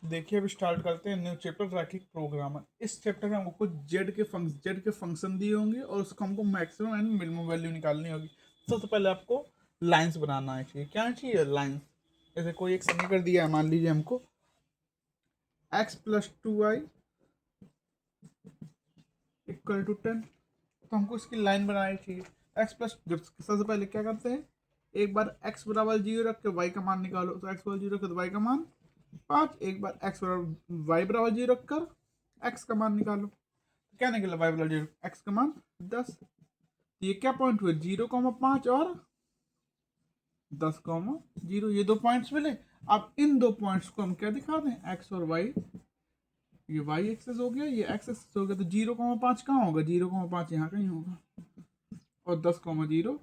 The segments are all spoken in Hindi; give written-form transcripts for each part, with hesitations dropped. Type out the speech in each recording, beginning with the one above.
देखिए अभी स्टार्ट करते हैं न्यू चैप्टर रैखिक प्रोग्रामर। इस चैप्टर में हमको जेड के फंक्शन दिए होंगे और उसको हमको मैक्सिमम एंड मिनिमम वैल्यू निकालनी होगी। सबसे पहले आपको लाइंस बनाना है, चाहिए क्या चाहिए लाइंस। जैसे कोई एक समीकरण दिया है, मान लीजिए हमको x+2y इक्वल टू 10, तो हमको इसकी लाइन बनानी चाहिए। एक्स प्लस जब सबसे पहले क्या करते हैं, एक बार x बराबर 0 रख के y का मान निकालो, तो x बराबर 0 रख के y का मान 5। एक बार x बराबर y बराबर 0 रख कर x का मान निकालो, तो क्या निकला y बराबर 0 x का मान 10। तो ये क्या पॉइंट हुए, 0,5 और 10,0, ये दो पॉइंट्स मिले। अब इन दो पॉइंट्स को हम क्या दिखा दें, x और y। ये y एक्सेस हो गया, ये x एक्सेस हो गया, तो 0,5 कहाँ होगा, 0,5 यहाँ कहीं होगा और 10,0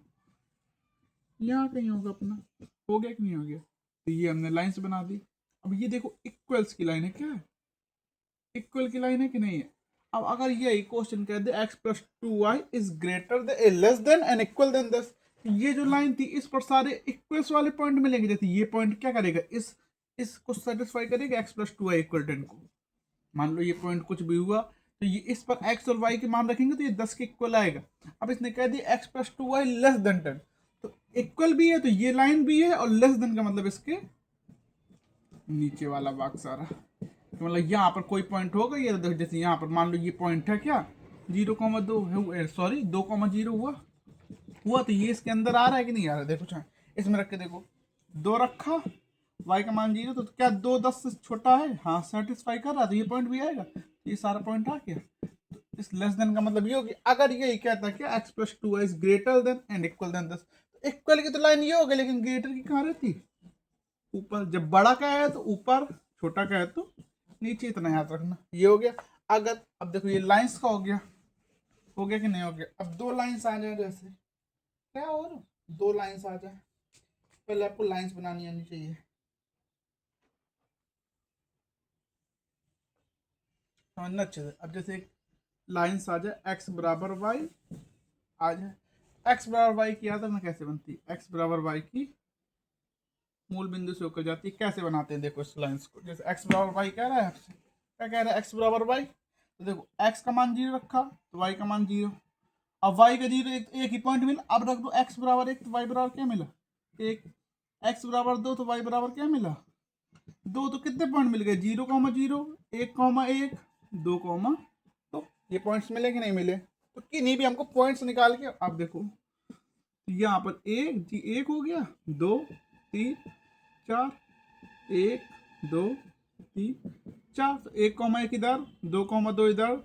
यहाँ कहीं होगा अपना। हो गया कि नहीं हो गया, तो ये हमने लाइंस बना दी। अब ये देखो इक्वल्स की लाइन है, क्या है, इक्वल की लाइन है कि नहीं है। अब अगर यही क्वेश्चन कह दे x+2y is greater than less than and equal than 10, ये जो लाइन थी इस पर सारे इक्वल्स वाले पॉइंट मिलेंगे। जैसे ये पॉइंट क्या करेगा, इसको सेटिस्फाई करेगा x+2y इक्वल 10 को। मान लो ये पॉइंट कुछ भी हुआ तो ये इस पर x और y के मान रखेंगे तो ये 10 के इक्वल आएगा। अब इसने कह दिया x+2y लेस देन 10, तो इक्वल भी है तो ये लाइन भी है, और लेस देन का मतलब इसके नीचे वाला भाग सारा, तो मतलब यहाँ पर कोई पॉइंट होगा ये, जैसे यहाँ पर मान लो ये पॉइंट है क्या, 0,2 सॉरी 2,0 हुआ, तो ये इसके अंदर आ रहा है कि नहीं आ रहा है। देखो चाहे इसमें रख के देखो, 2 रखा, y का मान 0, तो क्या 2 10 से छोटा है, हाँ सेटिस्फाई कर रहा है, तो ये पॉइंट भी आएगा, ये सारा पॉइंट आ गया। इस लेस देन का मतलब ये होगी, अगर ये कहता है कि x+2 is greater than and equal than 10, तो इक्वल की तो लाइन ये हो गई, लेकिन ग्रेटर की कहाँ रहती, ऊपर। जब बड़ा का है तो ऊपर, छोटा का है तो नीचे, इतना याद रखना। ये हो गया। अगर अब देखो ये लाइंस का हो गया कि नहीं हो गया। अब दो लाइंस आ जाए, जैसे क्या, और दो लाइंस आ जाए, पहले आपको लाइंस बनानी आनी चाहिए, समझना अच्छे से। अब जैसे एक लाइंस आ जाए x बराबर y आ जाए, x बराबर y की याद रखना कैसे बनती है, x बराबर y की मूल बिंदु से होकर जाती है। कैसे बनाते हैं, देखो इस लाइंस को, जैसे x बराबर y कह रहा है आपसे, क्या कह रहा है x बराबर y, तो देखो x का मान 0 रखा तो y का मान 0। अब y का 0 एक ही पॉइंट मिला, अब रख दो x बराबर 1 तो y बराबर क्या मिला 1, x बराबर 2 तो y बराबर क्या मिला 2। तो कितने पॉइंट मिल गए, 0,0 1,1 2, तो ये पॉइंट्स मिले कि नहीं मिले, तो किन्हीं भी हमको पॉइंट्स निकाल के, आप देखो यहाँ पर एक हो गया, 2 3 4, 1 2 3 4, तो 1,1 इधर, 2,2 इधर,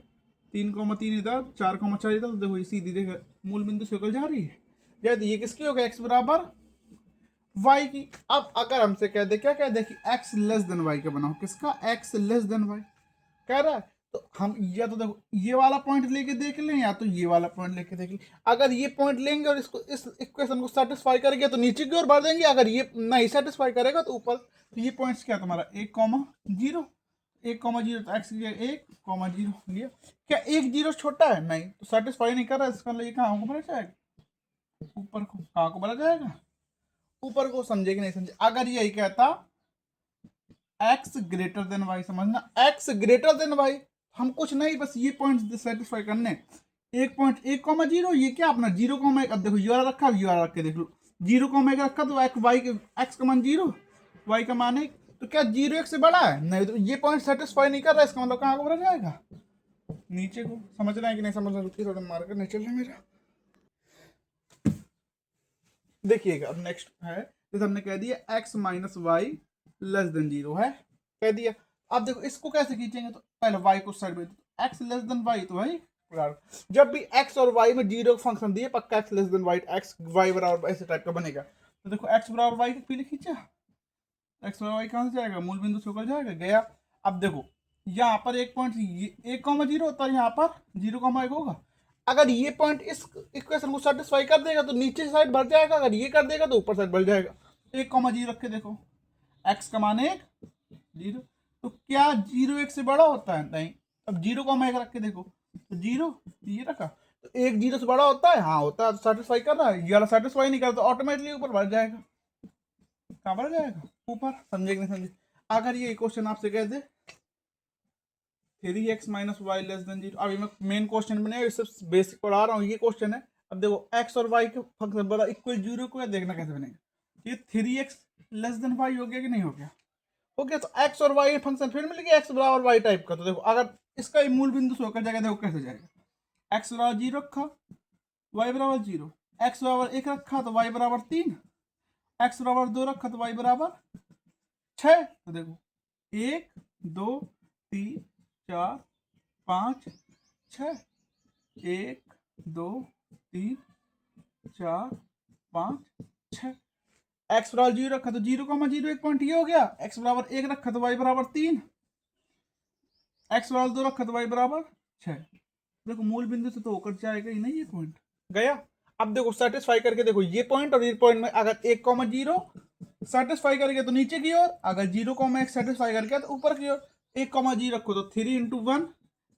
3,3 इधर, 4,4 इधर, तो देखो ये सीधी देखो मूल बिंदु से होकर जा रही है। जैसे ये किसकी होगा, x बराबर y की। अब अगर हमसे कह दे, क्या कह दे कि x लेस देन y का बनाओ, किसका, x लेस देन y कह रहा है, तो हम या तो देखो ये वाला पॉइंट लेके देख लें, या तो ये वाला पॉइंट लेके देख लें। अगर ये पॉइंट लेंगे और इसको इस इक्वेशन को सेटिस्फाई करेंगे तो नीचे की ओर बढ़ देंगे, अगर ये नहीं सेटिस्फाई करेगा तो ऊपर। तो ये पॉइंट्स क्या तुम्हारा 1,0 1,0, तो एक्स लिया 1,0 लिया, क्या 1,0 छोटा है, नहीं तो सेटिस्फाई नहीं कर रहा, इसका ये कहाँ को भरा जाएगा, ऊपर को। कहाँ को भरा जाएगा, ऊपर को। समझे कि नहीं समझे। अगर यही कहता x ग्रेटर देन y, समझना x ग्रेटर देन y, हम कुछ नहीं बस ये पॉइंट सेटिस्फाई करने। एक पॉइंट 1,0, ये क्या अपना 0,1, अब देखो ये वाला रखा, ये वाला रख के देख लो, 0,1 रखा तो x का मान 0, y का मान 1, तो क्या 0 1 से बड़ा है, नहीं तो ये पॉइंट सेटिस्फाई नहीं कर रहा है, इसका मतलब कहाँ को भरा जाएगा, नीचे को। समझ रहे हैं कि नहीं समझ रहे, रुकिए थोड़ा मार्कर नहीं चल रहा मेरा। देखिएगा अब नेक्स्ट है, जैसे हमने कह दिया x minus Y less than 0 है, कह दिया। अब देखो इसको कैसे खींचेंगे, तो पहले y को साइड में, x लेस देन y, तो भाई जब भी x और y में 0 फंक्शन दिए, पक्का x less than y, x y बराबर ऐसे टाइप का बनेगा। तो देखो x बराबर y के पीछे खींचा, x बराबर y कहाँ से जाएगा, मूल बिंदु से होकर जाएगा, गया। अब देखो यहाँ पर एक पॉइंट 1,0 होता है, यहाँ पर 0,1 होगा। अगर ये पॉइंट इस इक्वेशन को सेटिस्फाई कर देगा तो नीचे साइड बढ़ जाएगा, अगर ये कर देगा तो ऊपर साइड बढ़ जाएगा। 1,0 रख के देखो, x का मान 1 0, तो क्या 0 1 से बड़ा होता है, नहीं। अब 0,1 रख के देखो, तो 0 ये रखा, तो 1 0 से बड़ा होता है, हाँ होता है, तो सेटिस्फाई कर रहा है, ये वाला सेटिस्फाई नहीं करता तो ऑटोमेटिकली ऊपर बढ़ जाएगा। कहाँ बढ़ जाएगा, ऊपर। समझे कि नहीं समझे। अगर ये क्वेश्चन आपसे कह दे 3x minus Y less than 0, अभी मैं मेन क्वेश्चन बने सिर्फ बेसिक पढ़ा रहा हूँ, ये क्वेश्चन है। अब देखो x और y के फंक्शन बड़ा इक्वल 0 को देखना कैसे बनेगा। ये 3x लेस देन y हो गया कि नहीं हो गया? हो गया। तो x और y फंक्शन फिर मिल गया x बराबर y टाइप का। तो देखो अगर इसका मूल बिंदु से होकर जाएगा, देखो कैसे जाएगा। x बराबर 0 रखा, y बराबर 0, x बराबर 1 रखा तो y बराबर 3, x बराबर 2 रखा तो y बराबर 6। तो देखो 1 2 3 4 5 6, 1 2 3 4 5 6। एक्स बराबर 0 रखा तो 0,0 एक पॉइंट ये हो गया। एक्स बराबर 1 रखा तो y बराबर 3, एक्स बराबर 2 रखा तो y बराबर 6। देखो मूल बिंदु से तो होकर जाएगा ही नहीं ये पॉइंट, गया। अब देखो सेटिस्फाई करके देखो ये पॉइंट और ये पॉइंट में अगर 1,0 सेटिस्फाई करके तो नीचे की ओर, अगर 0,1 सेटिस्फाई करके तो ऊपर की ओर। 1,0 रखो तो 3 इंटू 1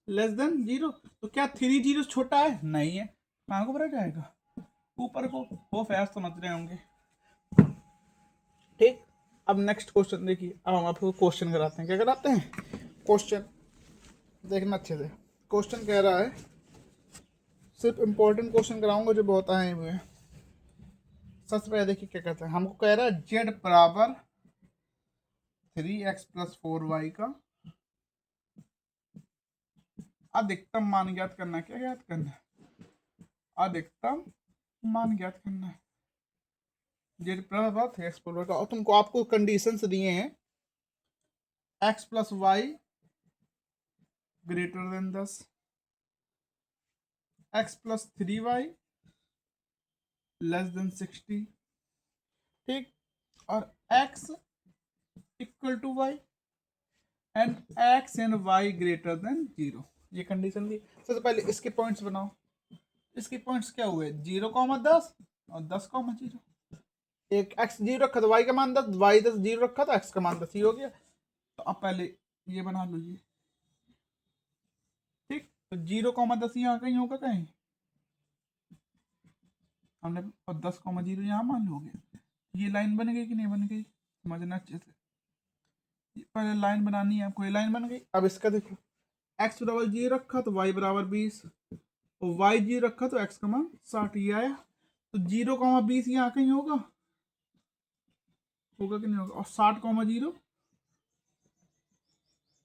लेस देन 0। तो क्या 3 जीरो छोटा है? नहीं है। कहाँ को भरा जाएगा? ऊपर को। वो फैस समझ रहे होंगे, ठीक। अब नेक्स्ट क्वेश्चन देखिए। अब हम आपको क्वेश्चन कराते हैं। क्या कराते हैं? क्वेश्चन देखना अच्छे से। क्वेश्चन कह रहा है, सिर्फ इंपॉर्टेंट क्वेश्चन कराऊंगा जो बहुत आए हुए हैं। सबसे पहले देखिए क्या कहते हैं। हमको कह रहा है जेड बराबर 3x प्लस 4y का अधिकतम मान ज्ञात करना है। क्या ज्ञात करना है? अधिकतम मान ज्ञात करना है। जेड बराबर 3x प्लस 4y का, और तुमको आपको कंडीशंस दिए हैं x plus Y greater than 10, x plus 3y less than 60, ठीक, और x equal to y and x and y greater than 0। ये कंडीशन दी। सबसे पहले इसके पॉइंट्स बनाओ। इसके पॉइंट्स क्या हुए? 0,10 और 10,0। एक x 0 रखा तो y का मान 10, y 10 0 रखा तो x का मान 10 ही हो गया। तो अब पहले ये बना लो ये, ठीक। तो 0,10 यहाँ कहीं होगा कहीं, हमने, और 10,0 यहाँ मान लो गया। ये लाइन बन गई कि नहीं बन गई? समझना अच्छे से। पहले लाइन बनानी है आपको। ये लाइन बन गई। अब इसका देखो, x बराबर 0 रखा तो y बराबर 20, और y 0 रखा तो x का मान 60। ये आया। तो 0,20 यहाँ कहीं होगा, होगा कि नहीं होगा? और 60,0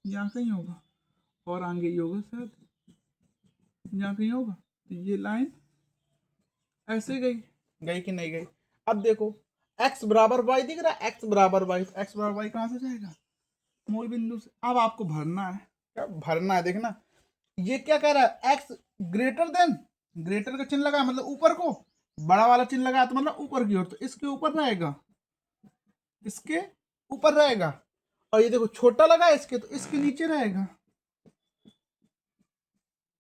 यहाँ कहीं होगा, और आगे ही होगा शायद, यहाँ कहीं होगा। तो ये लाइन ऐसे गई, गई कि नहीं गई? अब देखो x बराबर y दिख रहा है, x बराबर y, x बराबर y कहाँ से जाएगा? मूल बिंदु से। अब आपको भरना है। क्या भरना है? देखना ये क्या कह रहा है, x ग्रेटर देन, ग्रेटर का चिन्ह लगा मतलब ऊपर को, बड़ा वाला चिन्ह लगा तो मतलब ऊपर की ओर, तो इसके ऊपर रहेगा, इसके ऊपर रहेगा। और ये देखो छोटा लगा इसके, तो इसके नीचे रहेगा,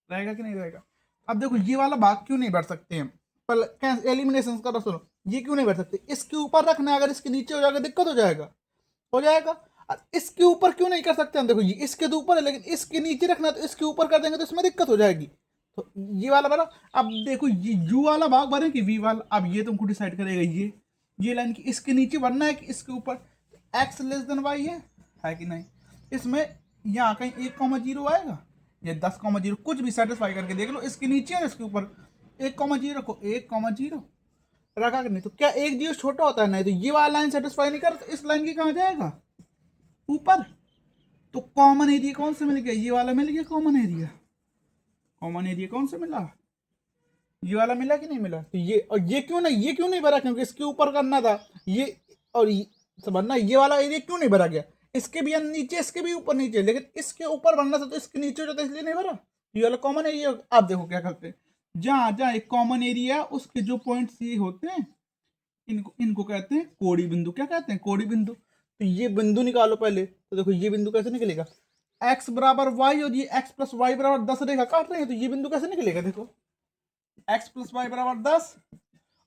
रहेगा कि नहीं रहेगा? अब देखो ये वाला भाग क्यों नहीं बढ़ सकते हम, पर एलिमिनेशन का सुनो, ये क्यों नहीं बढ़ सकते? इसके ऊपर रखना है, अगर इसके नीचे हो जाएगा दिक्कत हो जाएगा, हो जाएगा। इसके ऊपर क्यों नहीं कर सकते हम? देखो ये इसके तो ऊपर है, लेकिन इसके नीचे रखना, तो इसके ऊपर कर देंगे तो इसमें दिक्कत हो जाएगी। तो ये वाला बना। अब देखो ये यू वाला भाग बने कि वी वाला, अब ये तुमको डिसाइड करेगा। ये लाइन की इसके नीचे बनना है कि इसके ऊपर? एक्स लेस देन वाई है कि नहीं? इसमें यहाँ कहीं 1,0 आएगा या 10,0, कुछ भी सेटिस्फाई करके देख लो। इसके नीचे है, इसके ऊपर 1,0 रखो, 1,0 रखा कि नहीं? तो क्या 1,0 छोटा होता है? नहीं। तो ये वाला लाइन सेटिस्फाई नहीं कर, तो इस लाइन की कहाँ जाएगा? ऊपर। तो कॉमन एरिया कौन सा मिल गया? ये वाला मिल गया कॉमन एरिया। कॉमन एरिया कौन सा मिला? ये वाला मिला कि नहीं मिला? तो ये, और ये क्यों नहीं, ये क्यों नहीं भरा? क्योंकि इसके ऊपर करना था ये, और समझना ये वाला एरिया क्यों नहीं भरा गया? इसके भी नीचे, इसके भी ऊपर नीचे, लेकिन इसके ऊपर बनना था तो इसके नीचे हो जाता, इसलिए नहीं भरा। ये वाला कॉमन एरिया। आप देखो क्या करते हैं, जहां जहां एक कॉमन एरिया उसके जो पॉइंट्स ये होते हैं, इनको कहते हैं कोड़ी बिंदु। क्या कहते हैं? कोड़ी बिंदु। तो ये बिंदु निकालो पहले। तो देखो ये बिंदु कैसे निकलेगा? x बराबर y और ये x प्लस वाई बराबर 10 रेखा काट रहे हैं, तो ये बिंदु कैसे निकलेगा? देखो x प्लस वाई बराबर 10,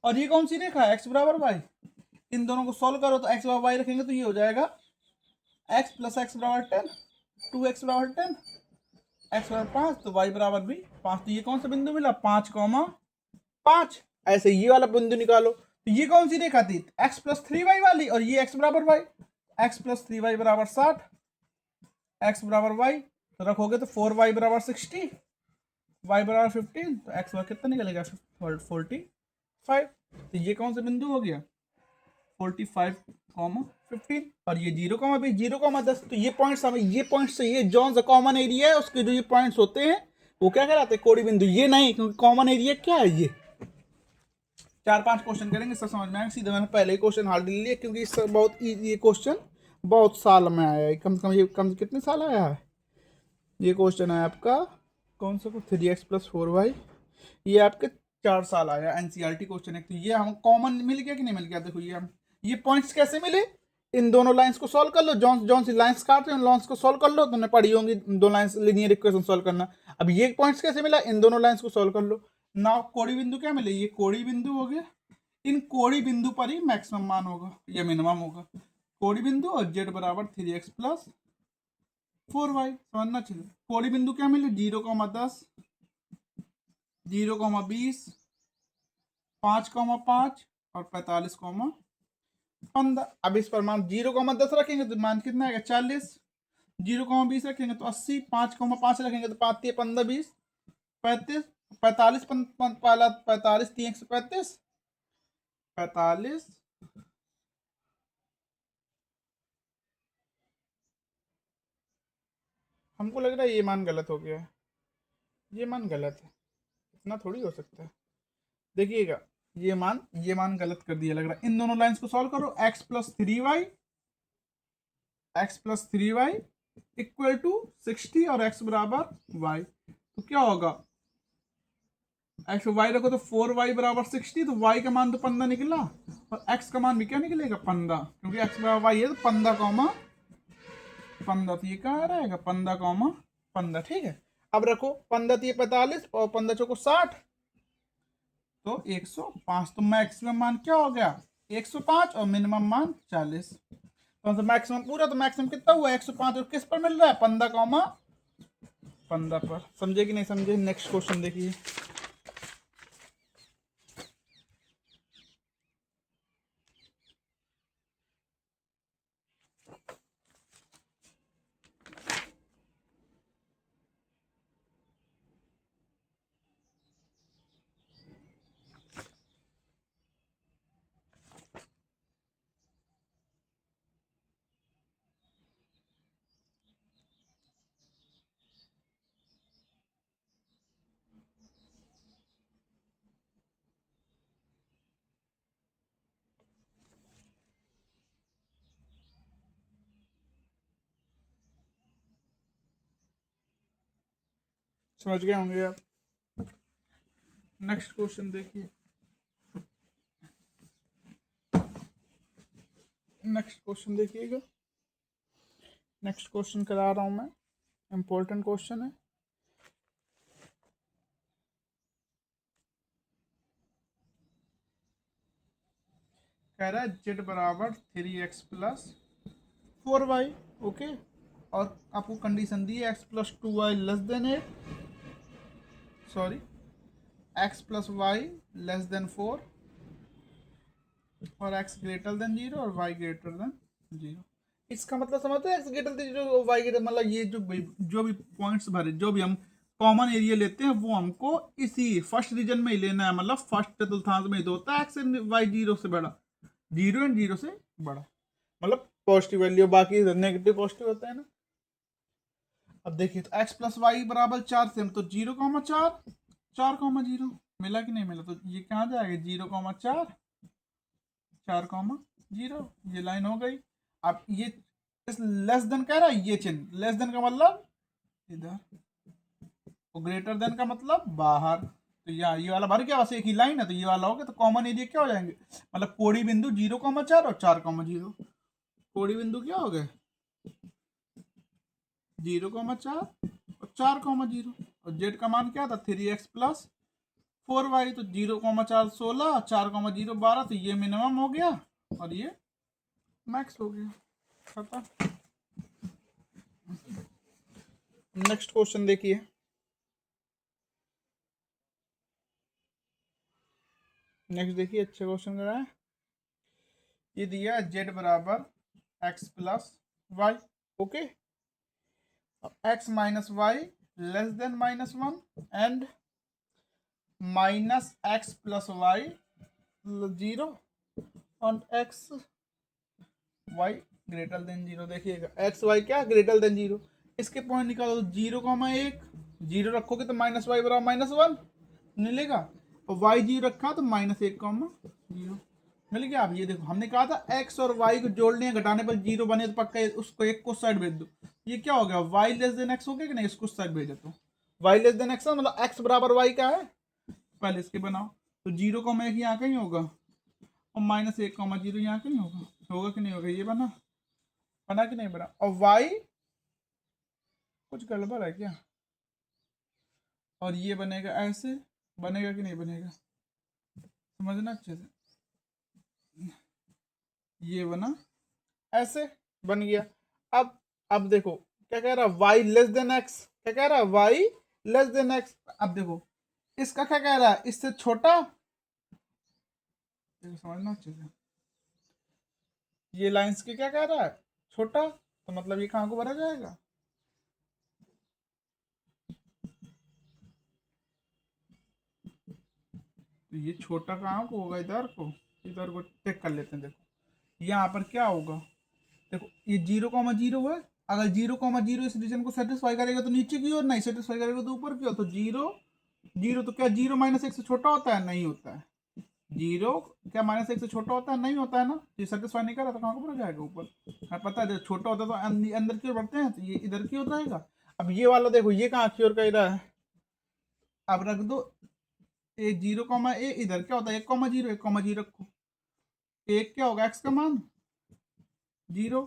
और ये कौन सी रेखा है? x बराबर y। इन दोनों को सॉल्व करो तो x बराबर y रखेंगे तो ये हो जाएगा x प्लस x बराबर 10, 2x बराबर 10, x बराबर 5, तो y बराबर भी 5। तो ये कौन सा बिंदु मिला? 5,5। ऐसे ये वाला बिंदु निकालो। तो ये कौन सी रेखा थी? x प्लस 3y वाली, और ये x बराबर y। एक्स प्लस 3y बराबर 60, एक्स बराबर वाई तो रखोगे तो 4y बराबर 60, y बराबर 15, तो एक्स वाई कितना निकलेगा 45। तो ये कौन सा बिंदु हो गया 45,15, और ये 0,20 0,10। तो ये पॉइंट्स हमें ये पॉइंट्स चाहिए जौन सा कॉमन एरिया है उसके जो ये पॉइंट्स होते हैं वो क्या कहलाते हैं कोड़ी बिंदु। ये नहीं, क्योंकि कॉमन एरिया क्या है ये। 4-5 क्वेश्चन करेंगे सब समझ में आएगा। सीधे मैंने पहले ही क्वेश्चन हाल ले लिया क्योंकि इससे बहुत ये क्वेश्चन बहुत साल में आया है, कम से कम ये कम कितने साल आया है ये क्वेश्चन है आपका कौन सा 3x+4y, ये आपके 4 साल आया एनसीईआरटी क्वेश्चन है। तो ये हम कॉमन मिल गया कि नहीं मिल गया। देखो ये हम ये पॉइंट्स कैसे मिले, इन दोनों लाइंस को सॉल्व कर लो, जौन जौन सी लाइंस काट रहे हैं उन लाइंस को सॉल्व कर लो, तुमने पढ़ी होंगी दो लाइंस लीनियर इक्वेशन सॉल्व करना। अब ये पॉइंट्स कैसे मिला, इन दोनों लाइंस को सॉल्व कर लो। नाउ कोड़ी बिंदु क्या मिले, ये कोड़ी बिंदु हो गया, इन कोड़ी बिंदु पर ही मैक्सिमम मान होगा या मिनिमम होगा। कोड़ी बिंदु और जेड बराबर 3x+4y समझना चाहिए। कोड़ी बिंदु क्या मिले 0,10, 0,20, 5,5 और 45,15। अब इस पर मान 0,10 रखेंगे तो मान कितना आएगा 40, 0,20 रखेंगे तो 80, 5,5 रखेंगे तो 5 3 15 20 35, 45 45 3 135 45। हमको लग रहा है ये मान गलत हो गया है, ये मान गलत है, इतना थोड़ी हो सकता है। देखिएगा ये मान गलत कर दिया लग रहा है। इन दोनों लाइंस को सॉल्व करो, x+3y इक्वल टू 60 और x बराबर y, तो क्या होगा x y रखो तो 4y बराबर 60, तो y का मान तो 15 निकला और x का मान भी क्या निकलेगा 15, क्योंकि x बराबर y है तो 15,15। तो ये कहाँ रहेगा 15,15। ठीक है, अब रखो 15 तो ये 45 और 15 चौको 60 तो 105। तो मैक्सिमम मान क्या हो गया 105 और मिनिमम मान 40। तो मैक्सिमम पूरा, तो मैक्सिमम कितना हुआ 105 और किस पर मिल रहा है 15,15 पर। समझे कि नहीं समझे। नेक्स्ट क्वेश्चन देखिए, समझ गए होंगे आप। नेक्स्ट क्वेश्चन देखिए, नेक्स्ट क्वेश्चन देखिएगा। नेक्स्ट क्वेश्चन करा रहा हूं मैं, इंपॉर्टेंट क्वेश्चन है। कह रहा है जेड बराबर 3x+4y, ओके, और आपको कंडीशन दी है x+2y less than 8, sorry x+y less than 4 और x ग्रेटर देन 0 और y ग्रेटर देन 0। इसका मतलब समझते हैं x ग्रेटर देन 0 और y ग्रेटर, मतलब ये जो भी पॉइंट्स भरे जो भी हम कॉमन एरिया लेते हैं वो हमको इसी फर्स्ट रीजन में ही लेना है, मतलब फर्स्ट चतुर्थांश में ही तो होता है x एंड y 0 से बड़ा, 0 एंड 0 से बड़ा, मतलब पॉजिटिव वैल्यू, बाकी नेगेटिव पॉजिटिव होता है ना। अब देखिए तो x+y बराबर 4 से हम तो 0,4 4,0 मिला कि नहीं मिला, तो ये कहाँ जाएगा 0,4 4,0, ये लाइन हो गई। अब ये लेस देन कह रहा है, ये चिन्ह लेस देन का मतलब इधर, तो ग्रेटर देन का मतलब बाहर। तो ये वाला भर गया, बस एक ही लाइन है तो ये वाला हो गया। तो कॉमन एरिया क्या हो जाएंगे, मतलब कोड़ी बिंदु 0,4 और 4,0, कोड़ी बिंदु क्या हो गए 0,4 और 4,0, और जेड का मान क्या था 3x+4y, तो 0,4 16, 4,0 12, तो ये मिनिमम हो गया और ये मैक्स हो गया। पता। नेक्स्ट क्वेश्चन देखिए, नेक्स्ट देखिए, अच्छा क्वेश्चन कर रहा है। ये दिया जेड बराबर X plus Y. Okay, X minus Y less than -1 and minus X plus Y 0 और एक्स वाई ग्रेटर देन 0। देखिएगा एक्स वाई क्या ग्रेटर देन 0, इसके पॉइंट निकालो। 0,1 0 रखोगे तो माइनस वाई बराबर -1 मिलेगा, और वाई 0 रखा तो -1,0 मिल गया। अब ये देखो हमने कहा था एक्स और वाई को जोड़ने या घटाने पर 0 बने तो पक्का उसको एक को साइड भेज दो। ये क्या हो गया, वाई लेस देन एक्स हो गया कि नहीं, इसको साइड भेजा तो वाई लेस देन एक्स मतलब एक्स बराबर वाई का है, पहले इसके बनाओ। तो 0,1 यहाँ कहीं होगा और -1,0 यहाँ कहीं होगा, होगा कि नहीं होगा, ये बना बना कि नहीं बना। और y कुछ गड़बड़ है क्या, और ये बनेगा ऐसे, बनेगा कि नहीं बनेगा, समझना अच्छे से। ये बना ऐसे, बन गया। अब देखो क्या कह रहा है, y लेस देन x, क्या कह रहा है y लेस देन x। अब देखो इसका क्या कह रहा है, इससे छोटा, समझना अच्छे से। ये लाइंस के क्या कह रहा है, छोटा, तो मतलब ये कहाँ को भरा जाएगा, तो ये छोटा कहाँ को होगा, इधर को चेक कर लेते हैं। देखो यहाँ पर क्या होगा, देखो ये 0,0 है, अगर 0,0 इस रीजन को सेटिस्फाई करेगा तो नीचे की ओर, नहीं सेटिस्फाई करेगा तो ऊपर की ओर। तो 0 तो क्या 0 -1 से छोटा होता है, नहीं होता है। 0 क्या -1 से छोटा होता है, नहीं होता है ना। ये सेटिस्फाई नहीं कर रहा तो कहाँ को बढ़ जाएगा ऊपर, हाँ पता है जब छोटा होता है तो अंदर की ओर बढ़ते हैं, तो ये इधर की ओर रहेगा। अब ये वाला देखो ये कहाँ की ओर कह रहा है, अब रख दो ए 0,a, इधर क्या होता है 1,0, 1,0 रखो, एक क्या होगा एक्स का मान 0,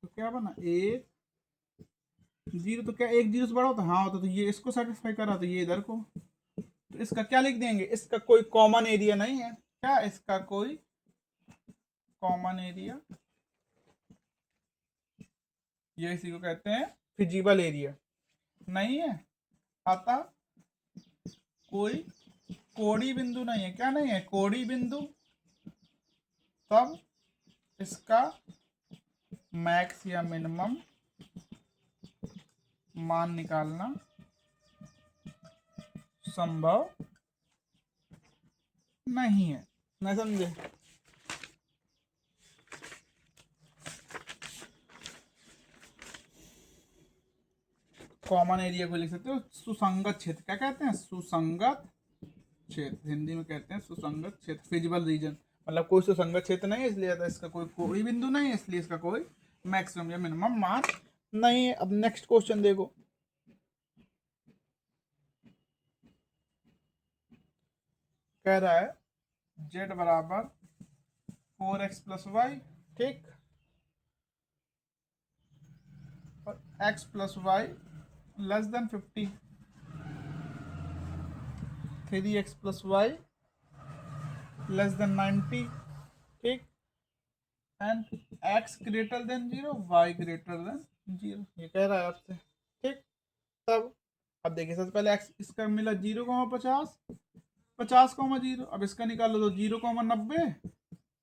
तो क्या बना 1,0, तो क्या 1,0 से बड़ा होता है, हाँ होता, तो ये इसको सेटिस्फाई कर रहा, तो ये इधर को। तो इसका क्या लिख देंगे, इसका कोई कॉमन एरिया नहीं है, क्या इसका कोई कॉमन एरिया, ये इसी को कहते हैं फिजिबल एरिया नहीं है। अतः कोई कोड़ी बिंदु नहीं है, क्या नहीं है कोड़ी बिंदु, तब इसका मैक्स या मिनिमम मान निकालना संभव नहीं है, ना समझे। कॉमन एरिया को लिख सकते हो सुसंगत क्षेत्र, क्या कहते हैं सुसंगत क्षेत्र, हिंदी में कहते हैं सुसंगत क्षेत्र, फिजिबल रीजन, मतलब कोई सुसंगत क्षेत्र नहीं है, इसलिए इसका कोई बिंदु नहीं है, इसलिए इसका कोई मैक्सिमम या मिनिमम मान नहीं है। अब नेक्स्ट क्वेश्चन देखो, कह रहा है z बराबर 4x + y, ठीक, और x + y less than 50, 3x + y less than 90, ठीक, and x greater than 0, y greater than 0, ये कह रहा है आपसे, ठीक। तब अब देखिए सबसे पहले x इसका मिला 0,50, 50,0, अब इसका निकालो तो 0,90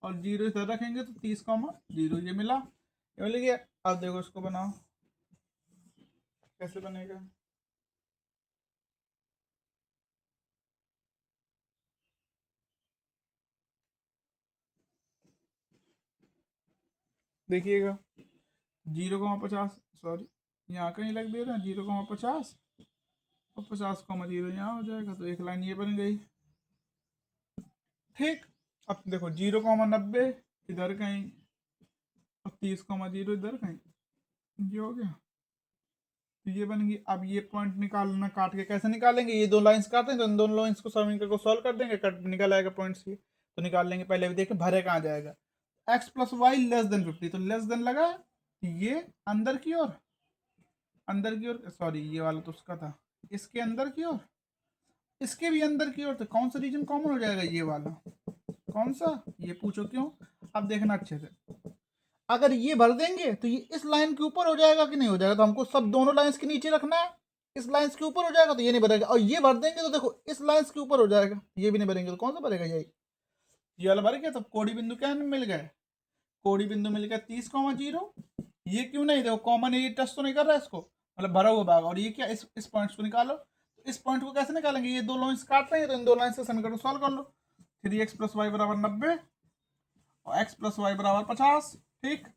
और 0 इधर रखेंगे तो 30,0, ये मिला, ये मिल गया। अब देखो इसको बनाओ कैसे बनेगा, देखिएगा 0,50, सॉरी यहाँ कहीं लग दे रहा है 0,50 और 50,0 यहाँ हो जाएगा, तो एक लाइन ये बन गई, ठीक। अब देखो 0,90 इधर कहीं और 30,0 इधर कहीं, ये हो गया, तो ये बन गई। अब ये पॉइंट निकालना, काट के कैसे निकालेंगे, ये दो लाइंस काटे हैं तो इन दोनों लाइंस को समीकरण को सॉल्व कर देंगे, कट निकल आएगा पॉइंट्स की, तो निकाल लेंगे। पहले भी देखें भरे कहाँ जाएगा, x + y लेस देन 50, तो लेस देन लगा, ये अंदर की ओर, सॉरी ये वाला तो उसका था, इसके अंदर की ओर, इसके भी अंदर की ओर, तो कौन सा रीजन कॉमन हो जाएगा, ये वाला, कौन सा, ये पूछो क्यों। अब देखना अच्छे से, अगर ये भर देंगे तो ये इस लाइन के ऊपर हो जाएगा कि नहीं हो जाएगा, तो हमको सब दोनों लाइंस के नीचे रखना है, इस लाइंस के ऊपर हो जाएगा तो ये नहीं भरेगा, और ये भर देंगे तो देखो इस लाइंस के ऊपर हो जाएगा, ये भी नहीं भरेंगे तो कौन सा भरेगा, यही ये वाला भर गया, तो कोड़ी बिंदु क्या मिल गए, कोडी बिंदु मिल गया 30,0। ये क्यों नहीं, देखो कॉमन ये टच तो नहीं कर रहा है इसको, मतलब भरा हुआ भाग, और ये क्या इस पॉइंट्स को निकालो। तो इस पॉइंट को कैसे निकालेंगे, ये दो लाइंस काट रहे हैं तो इन दो लाइन से समीकरण सॉल्व कर लो। 3x + y = 90 और x + y = 50। ठीक,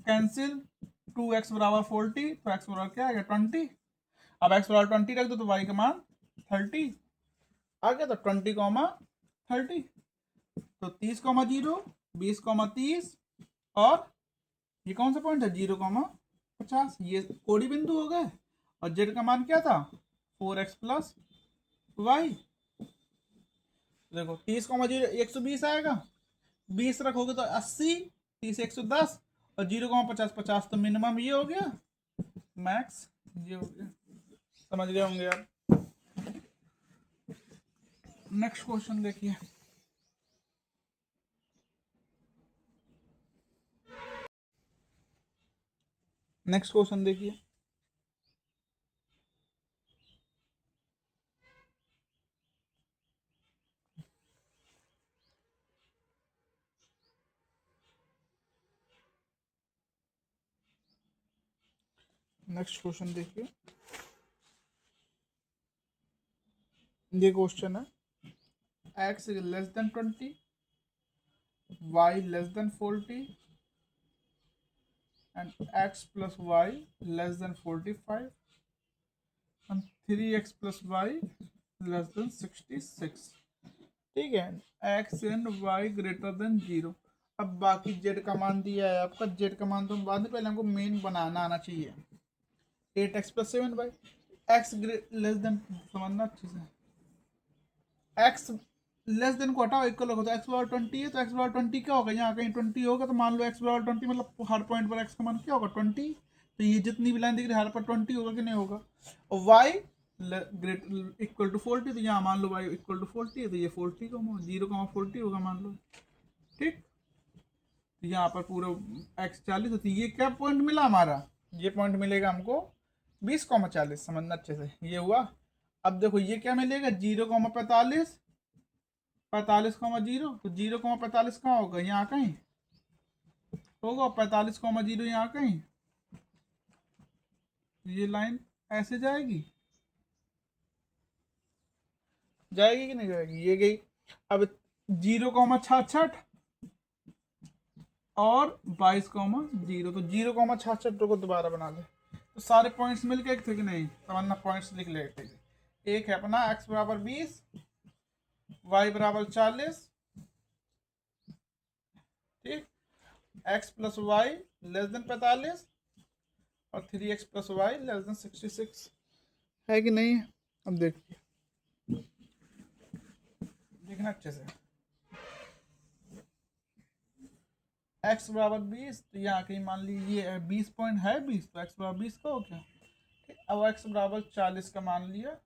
कैंसिल, 2x = 40, तो x बराबर क्या आ गया 20। अब x = 20 रख दो तो y का मान 30 आ गया, तो 20,30। तो 30,0, 20,30 और ये कौन सा पॉइंट है 0,50, ये कोडी बिंदु हो गए। और जेड का मान क्या था 4x + y। देखो 30,0 120 आएगा, 20 रखोगे तो 80, 30 110 और 0,50 50, तो मिनिमम ये हो गया, मैक्स ये हो गया। समझ गए होंगे आप। नेक्स्ट क्वेश्चन देखिए। नेक्स्ट क्वेश्चन देखिए। नेक्स्ट क्वेश्चन देखिए। ये क्वेश्चन है x < 20, y < 40 and x + y < 45 and 3x + y < 66। ठीक है, x and y > 0। अब बाकी z का मान दिया है आपका, z का मान तो हम बाद में, पहले हमको मेन बनाना आना चाहिए। 8x + 7y, x समझना अच्छे से, x लेस देन को हटाओ, इक्वल होगा, तो x = 20 है, तो x = 20 क्या होगा, यहाँ कहीं 20 होगा, तो मान लो x = 20, मतलब हर पॉइंट पर x का मान क्या होगा 20। तो ये जितनी भी लाइन दिख रही है हर पर 20 होगा कि नहीं होगा। और y = 40, तो यहाँ मान लो y = 40 है, तो ये 40 को 0,40 होगा मान लो। ठीक, तो यहाँ पर पूरा x 40, तो ये क्या पॉइंट मिला हमारा, ये पॉइंट मिलेगा हमको 20,40। समझना अच्छे से, ये हुआ। अब देखो ये क्या मिलेगा 0,45, 45,0, तो 0,45 कहाँ होगा, यहाँ कहीं होगा, 45,0 यहाँ कहीं। ये लाइन ऐसे जाएगी, जाएगी कि नहीं जाएगी, ये गई। अब 0,66 और 22,0, तो 0,66 को दोबारा बना दे, तो सारे पॉइंट्स मिलके एक थे कि नहीं, तमन्ना पॉइंट्स लिख लेते। एक है अपना x = 20, y = 40, ठीक, x + y < 45 और 3x + y < 66 है कि नहीं। अब देखिए, देखना अच्छे से, x = 20, तो यहाँ कहीं मान लीजिए 20 पॉइंट है 20, तो x = 20 का हो गया। ठीक, अब x = 40 का मान लिया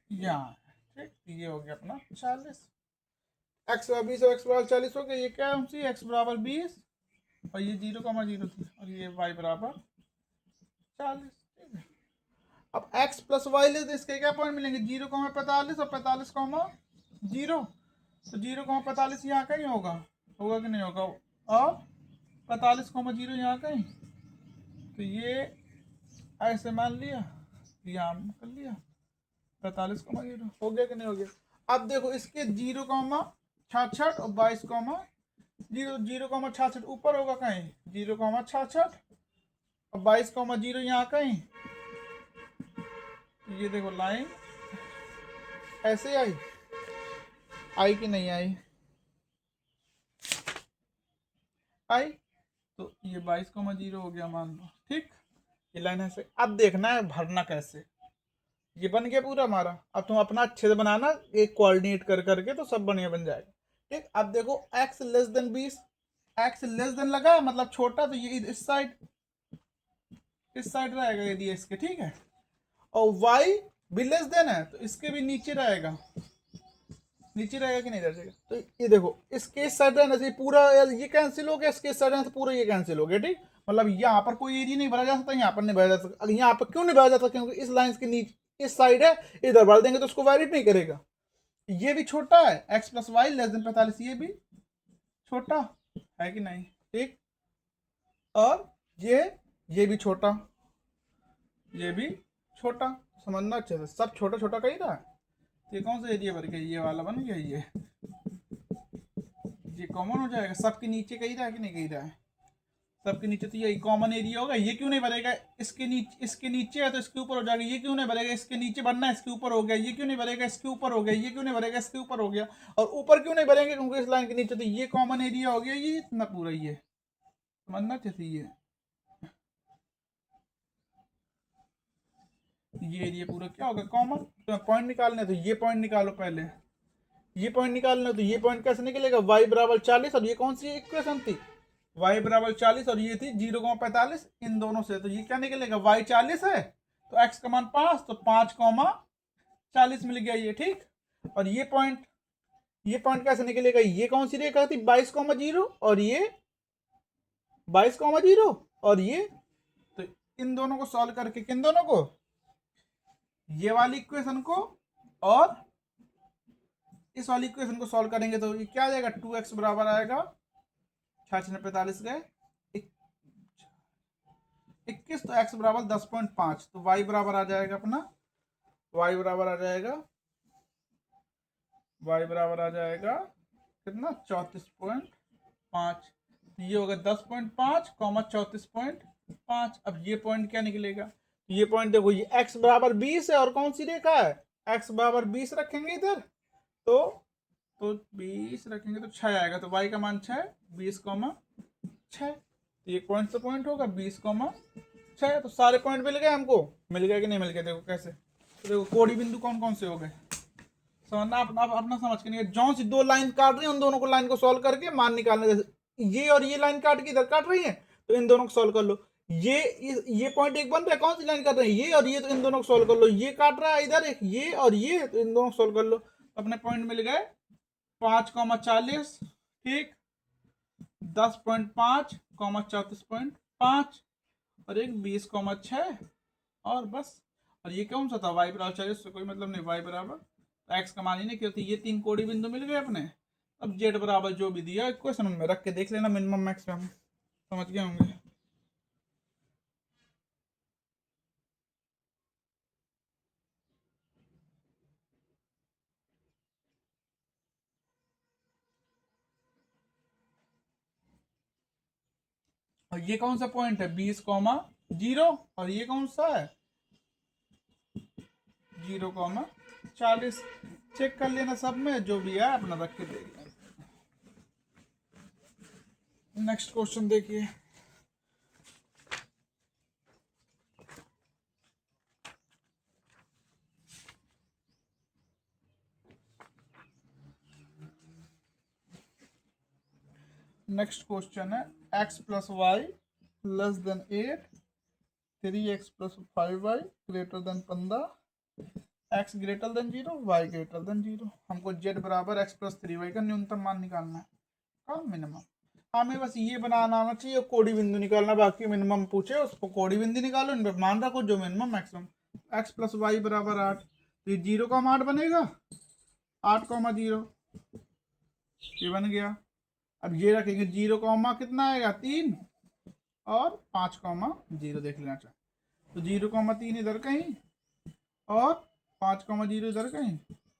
यहाँ, ठीक, ये हो गया अपना 40। x = 20 और x = 40 हो गया। ये क्या है, x = 20 और ये 0,0 थी, और ये y = 40। ठीक है, अब x + y ले, तो इसके क्या पॉइंट मिलेंगे 0,45 और 45,0, तो 0,45 यहाँ कहीं होगा, होगा कि नहीं होगा, और 45,0 यहाँ कहीं, तो ये ऐसे मान लिया, यहाँ कर लिया 45,0 हो गया कि नहीं हो गया। अब देखो इसके 0,66 और 0,66 ऊपर होगा कहीं, 0,66 और 22,0 यहाँ कहीं। ये देखो लाइन ऐसे आई कि नहीं आई, आई, तो ये 22,0 हो गया मान लो। ठीक, ये लाइन ऐसे। अब देखना है भरना कैसे, ये बन गया पूरा हमारा। अब तुम अपना अच्छे से बनाना, एक कोऑर्डिनेट कर करके, तो सब बढ़िया बन जाएगा। ठीक, अब देखो x < 20, x लगा मतलब छोटा, तो ये इस साइड रहेगा यदि इसके, ठीक है, और y भी लेस देन है, तो इसके भी नीचे रहेगा, नीचे रहेगा कि नहीं रहेगा। तो ये देखो इसके साइड रहना चाहिए पूरा, ये कैंसिल हो गया, इसके साइड रहना तो पूरा ये कैंसिल हो गया। ठीक, मतलब यहाँ पर कोई एरिया नहीं भरा जा सकता, यहाँ पर नहीं भरा जा सकता। यहाँ पर क्यों नहीं भरा जा सकता, क्योंकि इस लाइन के नीचे इस साइड है, इधर भर देंगे तो उसको वैलिड नहीं करेगा। ये भी छोटा है, x + y < 45, ये भी छोटा है कि नहीं, ठीक। और ये भी छोटा, ये भी छोटा, समझना अच्छे से, सब छोटा छोटा कही रहा है। तो ये कौन सा एरिया बन गया, ये वाला बन गया, ये कॉमन हो जाएगा, सबके नीचे कही रहा है कि नहीं कही रहा है, सबके नीचे, तो यही कॉमन एरिया होगा। ये क्यों नहीं बनेगा, इसके नीचे है तो इसके ऊपर हो जाएगा, ये क्यों नहीं बनेगा, इसके नीचे बनना है इसके ऊपर हो गया, ये क्यों नहीं बनेगा इसके ऊपर हो गया, ये क्यों नहीं बनेगा इसके ऊपर हो गया, और ऊपर क्यों नहीं बनेंगे क्योंकि इस लाइन के नीचे, तो ये कॉमन एरिया हो गया, ये इतना पूरा, ये समझना चाहिए, ये एरिया पूरा क्या होगा, कॉमन। तो पॉइंट निकालने, तो ये पॉइंट निकालो पहले, ये पॉइंट निकालना, तो ये पॉइंट कैसे निकलेगा, y बराबर 40, और ये कौन सी इक्वेशन थी, y बराबर 40, और ये थी 0,45, इन दोनों से, तो ये क्या निकलेगा, y 40 है तो x का मान 5, तो 5,40 मिल गया ये, ठीक। और ये पॉइंट कैसे निकलेगा, ये कौन सी रेखा थी, 22,0, और ये 22,0, और ये, तो इन दोनों को सॉल्व करके, किन दोनों को, ये वाली इक्वेशन को और इस वाली इक्वेशन को सॉल्व करेंगे, तो ये क्या आ जाएगा, 2x बराबर आएगा 46 गए 21, तो x बराबर 10.5, तो y बराबर आ जाएगा अपना, y बराबर आ जाएगा कितना, 34.5, ये होगा 10.5, 34.5। अब ये पॉइंट क्या निकलेगा, ये पॉइंट देखो, ये x बराबर 20 है, और कौन सी रेखा है, x बराबर 20 रखेंगे इधर, तो 20 रखेंगे तो 6 आएगा, तो y का मान 6, 20,6, ये पॉइंट से पॉइंट होगा 20,6, तो सारे पॉइंट मिल गए हमको, मिल गए कि नहीं मिल गए, देखो कैसे, तो देखो कोडी बिंदु कौन कौन से हो गए, समझना, अपना समझ के नहीं, जौन सी दो लाइन काट रही है उन दोनों को लाइन को सॉल्व करके मान निकालने, जैसे ये और ये लाइन काट के इधर काट रही है, तो इन दोनों को सॉल्व कर लो, ये पॉइंट एक बन रहा है, कौन सी लाइन काट रही है, ये और ये, तो इन दोनों को सॉल्व कर लो, ये काट रहा है इधर एक, ये और ये, तो इन दोनों को सॉल्व कर लो, अपने पॉइंट मिल गए 5,40, ठीक, 10.5, 34.5, और एक 20,6, और बस। और ये कौन सा था, y बराबर 40 से कोई मतलब नहीं, y बराबर x का मान ही नहीं क्योंकि ये 3 कोडी बिंदु मिल गए अपने। अब z बराबर जो भी दिया इक्वेशन में रख के देख लेना, मिनिमम मैक्सिमम, समझ गए होंगे। और ये कौन सा पॉइंट है, 20,0, और ये कौन सा है, 0,40, चेक कर लेना सब में जो भी है अपना रख के देख लेना। नेक्स्ट क्वेश्चन देखिए, नेक्स्ट क्वेश्चन है, x plus Y less than 8, 3x plus 5y greater than 15, x greater than 0, y greater than 0। हमको z बराबर x प्लस 3y का न्यूनतम मान निकालना है, कम मिनिमम। हमें बस ये बनाना आना चाहिए, कोडी बिंदु निकालना, बाकी मिनिमम पूछे उसको कोडी बिंदु निकालो, इन पर मान रखो जो minimum maximum. x plus Y बराबर 8, तो ये 0 का 8 बनेगा, 8,0, ये बन गया। अब ये रखेंगे 0, कितना आएगा 3, और 5,0 देख लेना चाहिए, तो 0,3 इधर कहीं, और 5,0 इधर कहीं,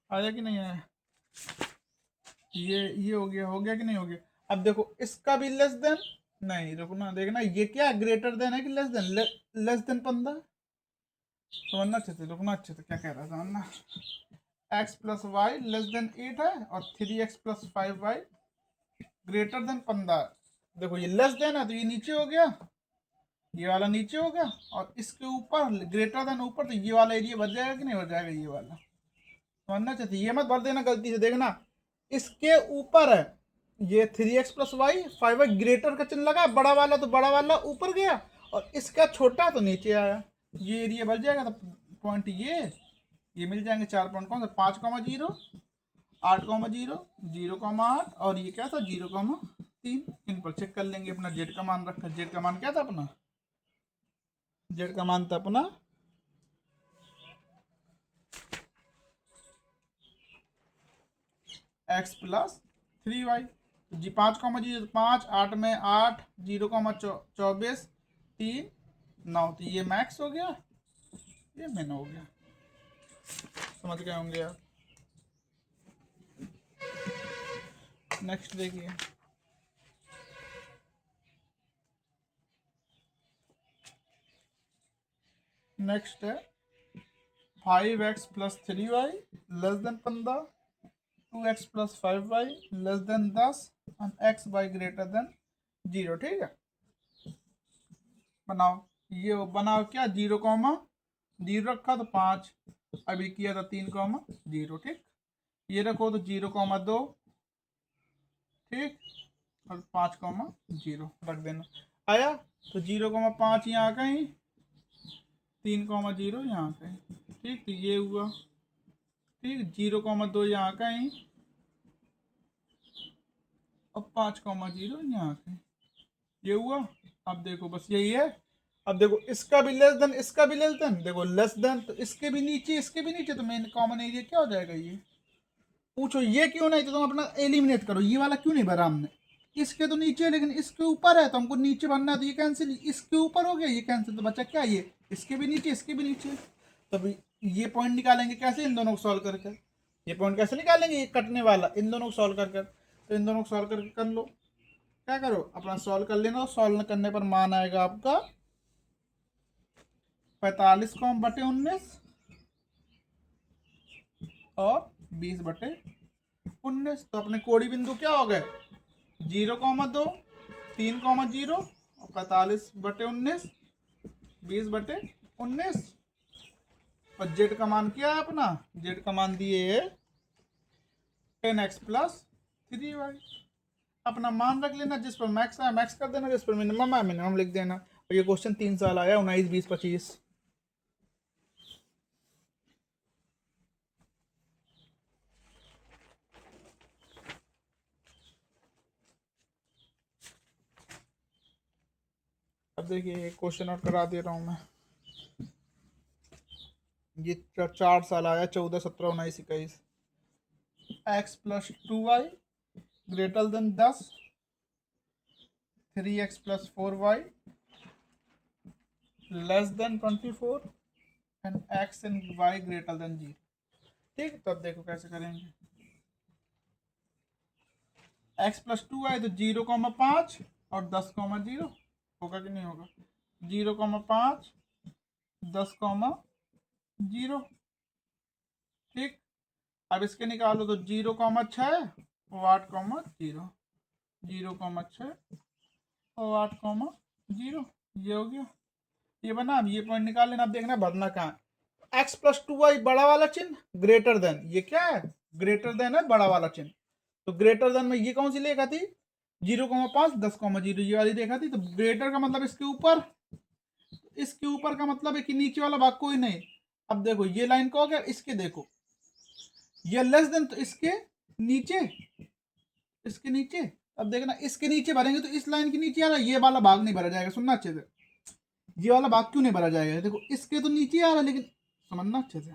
आया कि नहीं आया, ये हो गया कि नहीं हो गया। अब देखो इसका भी लेस देन, नहीं रुकना देखना, ये क्या ग्रेटर देन है कि लेस देन, लेस देन 15, समझना अच्छे से, रुकना अच्छे से क्या कह रहा है समझना। x plus Y less than 8 है, और 3x plus 5y greater than 15। देखो ये लेस देन है तो ये नीचे हो गया, ये वाला नीचे हो गया, और इसके ऊपर ग्रेटर देन ऊपर, तो ये वाला एरिया भर जाएगा कि नहीं भर जाएगा, ये वाला समझना चाहिए, ये मत भर देना गलती से, देखना इसके ऊपर है ये 3x plus Y, 5y greater का चिन्ह लगा, बड़ा वाला तो बड़ा वाला ऊपर गया, और इसका छोटा तो नीचे आया, ये एरिया भर जाएगा, तो पॉइंट ये मिल जाएंगे 4 पॉइंट, कौन सा 5,0, 8,0, 0,8, और ये क्या था 0,3। इन पर चेक कर लेंगे, अपना जेड का मान रखा, जेड का मान क्या था अपना, जेड का मान था अपना x प्लस 3y, जी 5,0 5, 8 में 8, 0,24, 3, 9, तो ये मैक्स हो गया, ये मिन हो गया। समझ गए होंगे आप। नेक्स्ट देखिए, नेक्स्ट है 5x + 3y <= 15, 2x + 5y <= 10 and x y > 0। ठीक है, बनाओ। ये बनाओ क्या, 0,0 रखा तो 5, अभी किया था 3,0। ठीक, ये रखो तो 0,2, ठीक, और 5,0 रख देना। आया तो 0,5 यहाँ कहीं, 3,0 यहाँ कहीं। ठीक, तो ये हुआ। ठीक, 0,2 यहाँ कहीं और 5,0 यहाँ कहीं, ये हुआ। अब देखो बस यही है। अब देखो इसका भी लेस देन, इसका भी लेस देन, देखो लेस देन तो इसके भी नीचे, इसके भी नीचे, तो मेन कॉमन एरिया क्या हो जाएगा, ये पूछो ये क्यों नहीं, तो तुम अपना एलिमिनेट करो। ये वाला क्यों नहीं भरा हमने, इसके तो नीचे है लेकिन इसके ऊपर है, तो हमको नीचे भरना है, तो ये कैंसिल, इसके ऊपर हो गया, ये कैंसिल, तो बचा क्या, ये इसके भी नीचे, इसके भी नीचे। तो अभी ये पॉइंट निकालेंगे कैसे, इन दोनों को सॉल्व करके। ये पॉइंट कैसे निकालेंगे, ये कटने वाला, इन दोनों को सॉल्व कर कर। तो इन दोनों को सॉल्व करके कर लो। क्या करो, अपना सॉल्व कर लेना, सॉल्व करने पर मान आएगा आपका 45,19 और 20/19। तो अपने कोड़ी बिंदु क्या हो गए, 0,2, 3,0 और 45/19, 20/19। और जेड का मान क्या है अपना, जेड का मान दिए 10x + 3y। अपना मान रख लेना, जिस पर मैक्स आया मैक्स कर देना, जिस पर मिनिमम आया मिनिमम लिख देना। और ये क्वेश्चन 3 साल आया, 19, 20, 25। अब देखिए क्वेश्चन और करा दे रहा हूँ मैं। ये 4 साल आया, 14, 17, 19, 21। x + 2y > 10, 3x + 4y <= 24 and x and y > 0। ठीक, तो अब देखो कैसे करेंगे। x + 2y तो 0,5 और 10,0 होगा कि नहीं होगा, 0,5, 10,0। ठीक, अब इसके निकालो तो 0,6 और 8,0, 0,6 और 8,0, ये हो गया। ये बना, अब ये पॉइंट निकाल लेना। अब देखना भरना कहाँ, x + 2y बड़ा वाला चिन्ह ग्रेटर देन, ये क्या है, ग्रेटर देन है बड़ा वाला चिन्ह। तो ग्रेटर देन में ये कौन सी लेखा थी, 0,5, 10,0, ये वाली देखा थी। तो ग्रेटर का मतलब इसके ऊपर, इसके ऊपर का मतलब है कि नीचे वाला भाग कोई नहीं। अब देखो ये लाइन को हो गया, इसके देखो ये लेस देन, तो इसके नीचे, इसके नीचे। अब देखना इसके नीचे भरेंगे तो इस लाइन के नीचे आ रहा है, ये वाला भाग नहीं भरा जाएगा। सुनना अच्छे से, ये वाला भाग क्यों नहीं भरा जाएगा, देखो इसके तो नीचे आ रहा है, लेकिन समझना अच्छे से,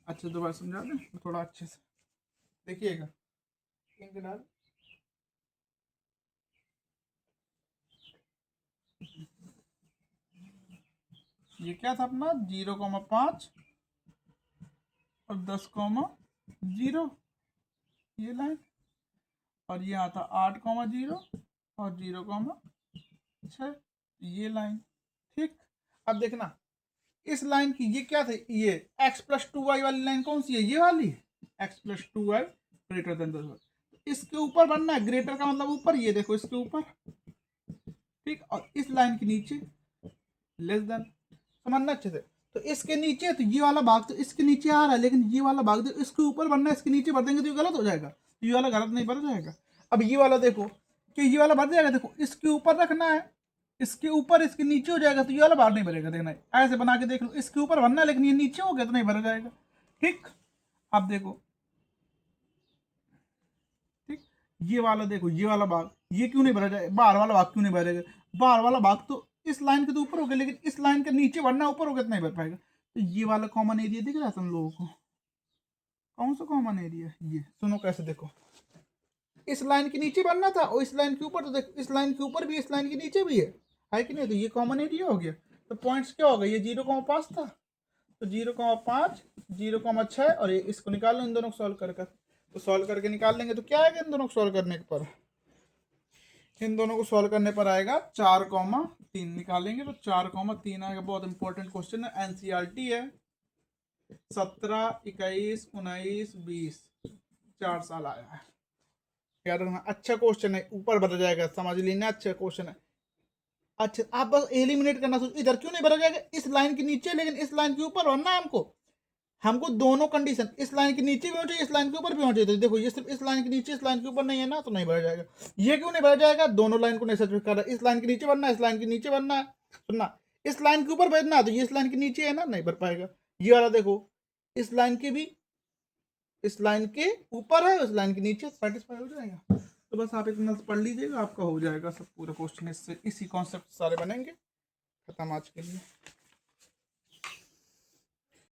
अच्छे दोबारा समझा दें थोड़ा अच्छे से देखिएगा। ये क्या था अपना, 0,5 और 10,0, ये लाइन। और ये आता 8,0 और 0,6, ये लाइन। ठीक, अब देखना इस लाइन की ये क्या थे, ये x + 2y वाली लाइन कौन सी है, ये वाली x + 2y > 10। इसके ऊपर बनना है, ग्रेटर का मतलब ऊपर, ये देखो इसके ऊपर। ठीक, और इस लाइन के नीचे लेस देन, समझना अच्छे से। तो इसके नीचे, तो ये वाला भाग तो इसके नीचे आ रहा है, लेकिन ये वाला भाग तो इसके ऊपर बनना है, इसके नीचे भर देंगे तो ये गलत हो जाएगा, ये वाला गलत नहीं भर जाएगा। अब ये वाला देखो कि ये वाला भर जाएगा, देखो इसके ऊपर रखना है, इसके ऊपर इसके नीचे हो जाएगा, तो ये वाला बाहर नहीं भरेगा। देखना ऐसे बना के देख लो, इसके ऊपर भरना है लेकिन ये नीचे हो गया तो नहीं भरा जाएगा। ठीक, अब देखो, ठीक, ये वाला देखो, ये वाला भाग ये क्यों नहीं भरा जाएगा, बाहर वाला भाग क्यों नहीं भरेगा, बाहर वाला भाग तो इस लाइन के तो ऊपर हो गया, लेकिन इस लाइन के नीचे भरना, ऊपर हो गया तो नहीं भर पाएगा। तो ये वाला कॉमन एरिया दिख रहा है तुम लोगों को, कौन सा कॉमन एरिया, ये सुनो कैसे देखो। इस लाइन के नीचे बनना था और इस लाइन के ऊपर, तो देख इस लाइन के ऊपर भी इस लाइन के नीचे भी है कि नहीं? तो ये कॉमन एरिया हो गया। तो पॉइंट्स क्या हो गए, ये 0,5 था, तो 0,5 0,6 और ये इसको निकाल लो इन दोनों को सॉल्व कर कर। तो सॉल्व करके निकाल लेंगे तो क्या आएगा इन दोनों को सॉल्व करने पर, इन दोनों को सॉल्व करने पर आएगा 4,3 निकालेंगे तो 4,3 आएगा। बहुत इंपॉर्टेंट क्वेश्चन है, एनसीईआरटी है, 17, 21, 19, 20, 4 साल आया है, याद रखना। अच्छा क्वेश्चन है, ऊपर भरा जाएगा, समझ लेना, अच्छा क्वेश्चन है। अच्छा आप बस एलिमिनेट करना सोच, इधर क्यों नहीं भरा जाएगा, इस लाइन के नीचे, लेकिन इस लाइन के ऊपर भरना है हमको। हमको दोनों कंडीशन, इस लाइन के नीचे भी होना चाहिए, इस लाइन के ऊपर भी होना चाहिए। तो देखो ये सिर्फ इस लाइन के नीचे, इस लाइन के ऊपर नहीं है ना, तो नहीं भरा जाएगा। ये क्यों नहीं भरा जाएगा, दोनों लाइन को नहीं सेटिस्फाई कर रहा है, इस लाइन के नीचे बनना है, इस लाइन के नीचे बनना है, सुनना, इस लाइन के ऊपर भरना है, तो ये इस लाइन के नीचे है ना, नहीं भर पाएगा। ये वाला देखो, इस लाइन के भी, इस लाइन के ऊपर है, इस लाइन के नीचे, सेटिस्फाई हो जाएगा। तो बस आप इतना पढ़ लीजिएगा, आपका हो जाएगा सब पूरा क्वेश्चन। इससे इसी कॉन्सेप्ट सारे बनेंगे। खत्म आज के लिए।